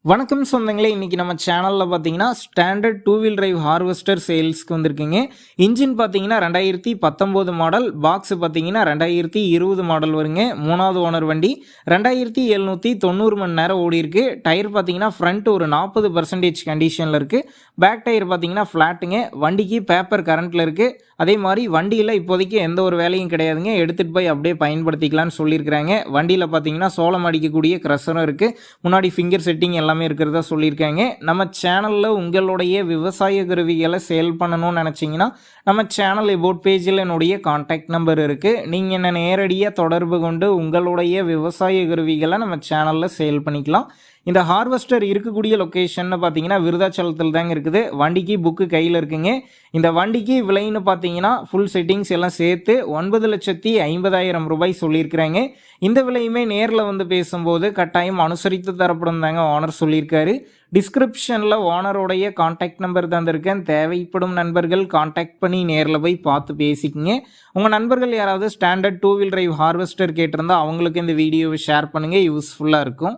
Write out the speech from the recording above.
வணக்கம் சொந்தங்களே, இன்றைக்கி நம்ம சேனலில் பார்த்தீங்கன்னா standard two wheel drive harvester சேல்ஸ்க்கு வந்திருக்குங்க. இன்ஜின் பார்த்தீங்கன்னா 2019 மாடல், பாக்ஸ் பார்த்தீங்கன்னா 2020 மாடல் வருங்க. 3வது ஓனர் வண்டி. 2790 மணி நேரம் ஓடி இருக்கு. டயர் பார்த்தீங்கன்னா ஃப்ரண்ட் ஒரு 40% கண்டிஷனில் இருக்குது. பேக் டயர் பார்த்தீங்கன்னா ஃப்ளாட்டுங்க. வண்டிக்கு பேப்பர் கரண்ட்டில் இருக்குது. அதே மாதிரி வண்டியில் இப்போதைக்கு எந்த ஒரு வேலையும் கிடையாதுங்க. எடுத்துகிட்டு போய் அப்படியே பயன்படுத்திக்கலான்னு சொல்லியிருக்கிறாங்க. வண்டியில் பார்த்தீங்கன்னா சோளம் அடிக்கக்கூடிய க்ரஷரும் இருக்குது. முன்னாடி ஃபிங்கர் செட்டிங் எல்லாமே இருக்கிறதா சொல்லியிருக்காங்க. நம்ம சேனலில் உங்களுடைய விவசாய கருவிகளை சேல் பண்ணணும்னு நினச்சிங்கன்னா நம்ம சேனல் எபோட் பேஜில் என்னுடைய கான்டாக்ட் நம்பர் இருக்குது. நீங்கள் என்ன நேரடியாக தொடர்பு கொண்டு உங்களுடைய விவசாய கருவிகளை நம்ம சேனலில் சேல் பண்ணிக்கலாம். இந்த ஹார்வெஸ்டர் இருக்கக்கூடிய லொக்கேஷன் பார்த்தீங்கன்னா விருதாச்சலத்தில் தாங்க இருக்குது. வண்டிக்கு புக்கு கையில் இருக்குங்க. இந்த வண்டிக்கு விலைன்னு பார்த்தீங்கன்னா ஃபுல் செட்டிங்ஸ் எல்லாம் சேர்த்து 9,50,000 ரூபாய் சொல்லியிருக்கிறாங்க. இந்த விலையுமே நேரில் வந்து பேசும்போது கட்டாயம் அனுசரித்து தரப்படும் தாங்க ஓனர் சொல்லியிருக்காரு. டிஸ்கிரிப்ஷனில் ஓனருடைய கான்டாக்ட் நம்பர் தந்திருக்கேன். தேவைப்படும் நண்பர்கள் கான்டாக்ட் பண்ணி நேரில் போய் பார்த்து பேசிக்கங்க. உங்கள் நண்பர்கள் யாராவது standard two wheel drive harvester கேட்டிருந்தால் அவங்களுக்கு இந்த வீடியோவை ஷேர் பண்ணுங்கள். யூஸ்ஃபுல்லாக இருக்கும்.